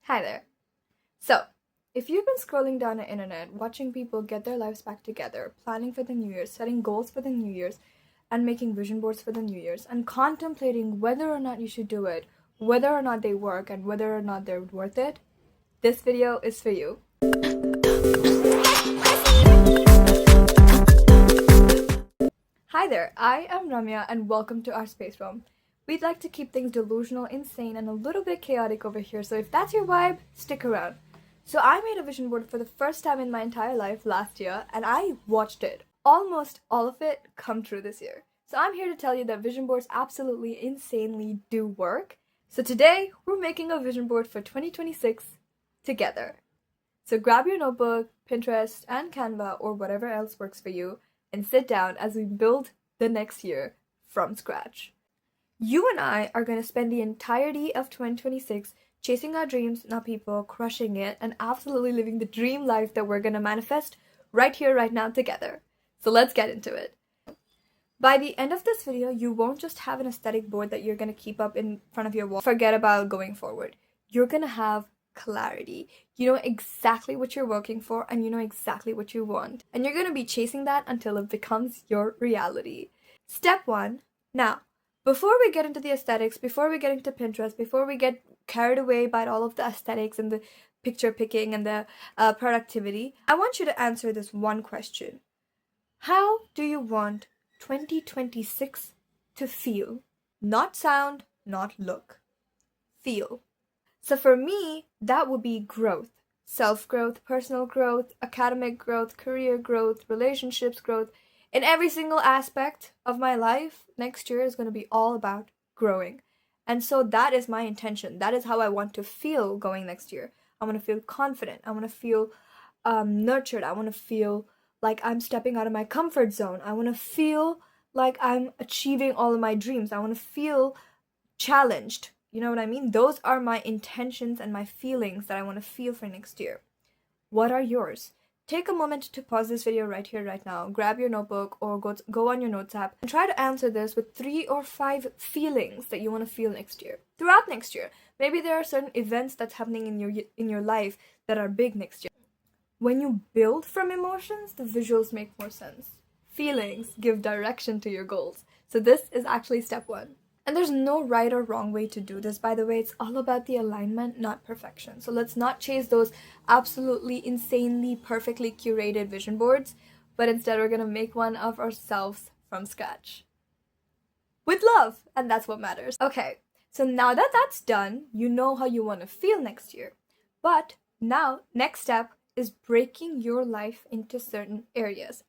Hi there. So, if you've been scrolling down the internet, watching people get their lives back together, planning for the New Year's, setting goals for the New Year's, and making vision boards for the New Year's, and contemplating whether or not you should do it, whether or not they work, and whether or not they're worth it, this video is for you. Hi there, I am Ramya, and welcome to our space room. We'd like to keep things delusional, insane, and a little bit chaotic over here, so if that's your vibe, stick around. So I made a vision board for the first time in my entire life last year, and I watched it, almost all of it, come true this year. So I'm here to tell you that vision boards absolutely insanely do work. So today, we're making a vision board for 2026 together. So grab your notebook, Pinterest, and Canva, or whatever else works for you, and sit down as we build the next year from scratch. You and I are going to spend the entirety of 2026 chasing our dreams, not people, crushing it, and absolutely living the dream life that we're going to manifest right here, right now, together. So let's get into it. By the end of this video, you won't just have an aesthetic board that you're going to keep up in front of your wall. Forget about going forward. You're going to have clarity. You know exactly what you're working for, and you know exactly what you want. And you're going to be chasing that until it becomes your reality. Step 1. Now, before we get into the aesthetics, before we get into Pinterest, before we get carried away by all of the aesthetics and the picture picking and the productivity, I want you to answer this one question. How do you want 2026 to feel? Not sound, not look. Feel. So for me, that would be growth. Self-growth, personal growth, academic growth, career growth, relationships growth. In every single aspect of my life, next year is going to be all about growing. And so that is my intention. That is how I want to feel going next year. I want to feel confident. I want to feel nurtured. I want to feel like I'm stepping out of my comfort zone. I want to feel like I'm achieving all of my dreams. I want to feel challenged. You know what I mean? Those are my intentions and my feelings that I want to feel for next year. What are yours? Take a moment to pause this video right here, right now. Grab your notebook or go on your notes app and try to answer this with 3 or 5 feelings that you want to feel next year. Throughout next year. Maybe there are certain events that's happening in your life that are big next year. When you build from emotions, the visuals make more sense. Feelings give direction to your goals. So this is actually step 1. And there's no right or wrong way to do this, by the way. It's all about the alignment, not perfection. So let's not chase those absolutely insanely perfectly curated vision boards, but instead we're going to make one of ourselves from scratch. With love, and that's what matters. Okay, so now that that's done, you know how you want to feel next year. But now, next step is breaking your life into certain areas.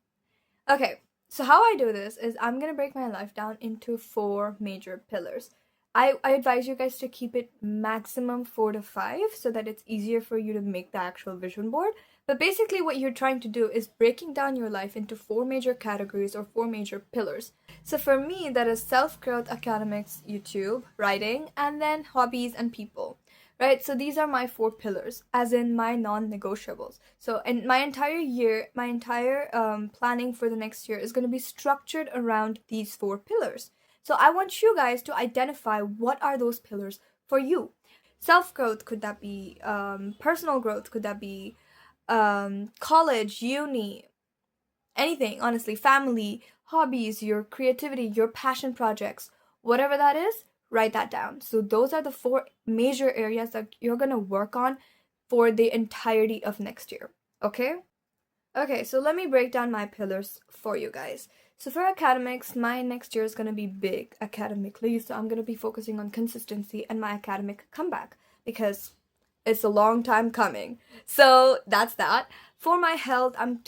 Okay. So how I do this is I'm going to break my life down into 4 major pillars. I advise you guys to keep it maximum 4 to 5 so that it's easier for you to make the actual vision board. But basically what you're trying to do is breaking down your life into 4 major categories or 4 major pillars. So for me, that is self-growth, academics, YouTube, writing, and then hobbies and people. Right, so these are my 4 pillars, as in my non-negotiables. So in my entire year, my entire planning for the next year is going to be structured around these 4 pillars. So I want you guys to identify what are those pillars for you. Self-growth, could that be personal growth? Could that be college, uni, anything, honestly, family, hobbies, your creativity, your passion projects, whatever that is. Write that down. So those are the 4 major areas that you're going to work on for the entirety of next year. Okay? Okay, so let me break down my pillars for you guys. So for academics, my next year is going to be big academically. So I'm going to be focusing on consistency and my academic comeback because it's a long time coming. So that's that. For my health, I'm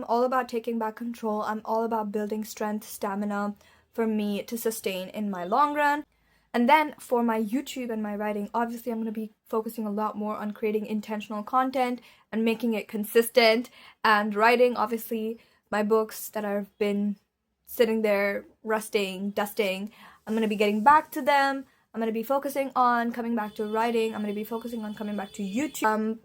all about taking back control. I'm all about building strength, stamina for me to sustain in my long run. And then for my YouTube and my writing, obviously I'm going to be focusing a lot more on creating intentional content and making it consistent. And writing, obviously, my books that I've been sitting there rusting, dusting, I'm going to be getting back to them. I'm going to be focusing on coming back to writing. I'm going to be focusing on coming back to YouTube.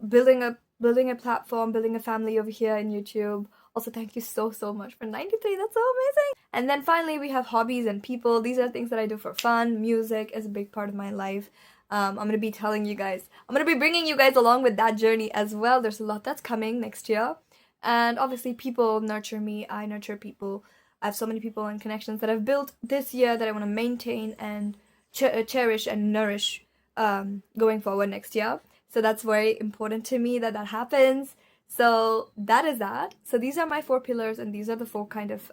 Building a platform, building a family over here in YouTube. Also, thank you so much for 93. That's so amazing. And then finally, we have hobbies and people. These are things that I do for fun. Music is a big part of my life. I'm gonna be telling you guys, I'm gonna be bringing you guys along with that journey as well. There's a lot that's coming next year. And obviously, people nurture me, I nurture people. I have so many people and connections that I've built this year that I want to maintain and cherish and nourish going forward next year. So that's very important to me that that happens. So that is that. So these are my 4 pillars, and these are the 4 kind of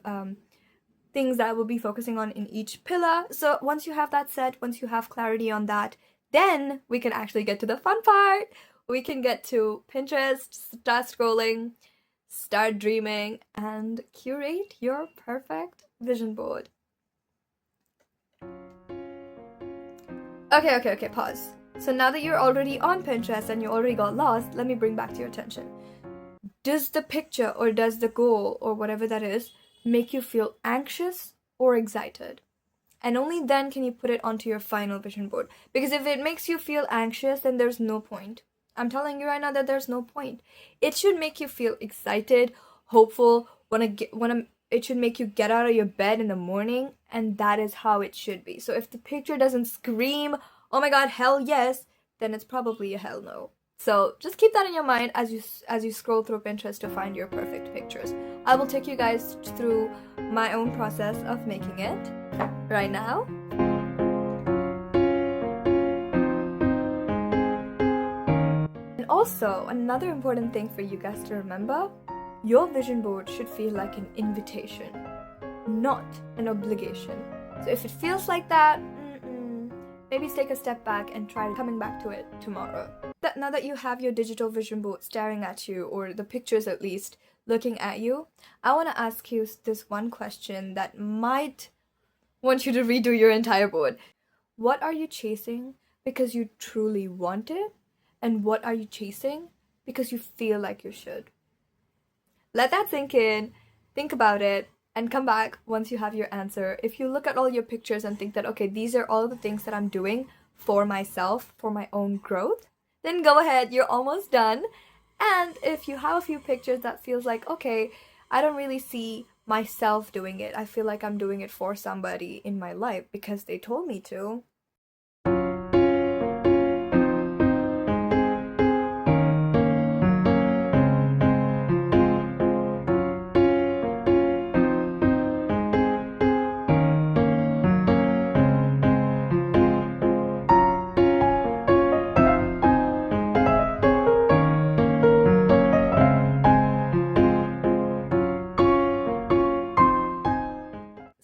things that I will be focusing on in each pillar. So once you have that set, once you have clarity on that, then we can actually get to the fun part. We can get to Pinterest, start scrolling, start dreaming, and curate your perfect vision board. Okay, pause. So now that you're already on Pinterest and you already got lost, let me bring back to your attention. Does the picture or does the goal or whatever that is make you feel anxious or excited? And only then can you put it onto your final vision board. Because if it makes you feel anxious, then there's no point. I'm telling you right now that there's no point. It should make you feel excited, hopeful, it should make you get out of your bed in the morning, and that is how it should be. So if the picture doesn't scream, oh my god, hell yes, then it's probably a hell no. So just keep that in your mind as you scroll through Pinterest to find your perfect pictures. I will take you guys through my own process of making it right now. And also, another important thing for you guys to remember, your vision board should feel like an invitation, not an obligation. So if it feels like that, maybe take a step back and try coming back to it tomorrow. Now that you have your digital vision board staring at you, or the pictures at least, looking at you, I want to ask you this one question that might want you to redo your entire board. What are you chasing because you truly want it? And what are you chasing because you feel like you should? Let that sink in, think about it, and come back once you have your answer. If you look at all your pictures and think that, okay, these are all the things that I'm doing for myself, for my own growth, then go ahead, you're almost done. And if you have a few pictures that feels like, okay, I don't really see myself doing it, I feel like I'm doing it for somebody in my life because they told me to.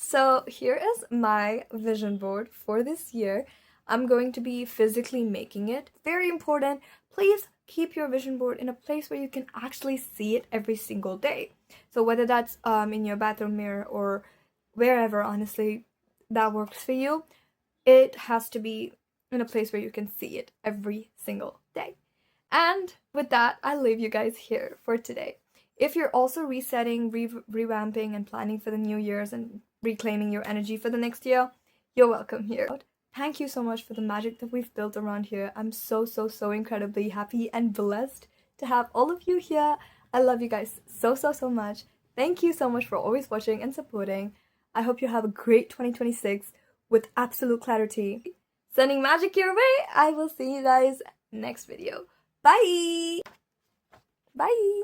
So here is my vision board for this year. I'm going to be physically making it. Very important, please keep your vision board in a place where you can actually see it every single day. So whether that's in your bathroom mirror or wherever, honestly, that works for you, it has to be in a place where you can see it every single day. And with that, I'll leave you guys here for today. If you're also resetting, revamping, and planning for the new year's and reclaiming your energy for the next year, you're welcome here. Thank you so much for the magic that we've built around here. I'm so incredibly happy and blessed to have all of you here. I love you guys so much. Thank you so much for always watching and supporting. I hope you have a great 2026 with absolute clarity. Sending magic your way. I will see you guys next video. Bye! Bye!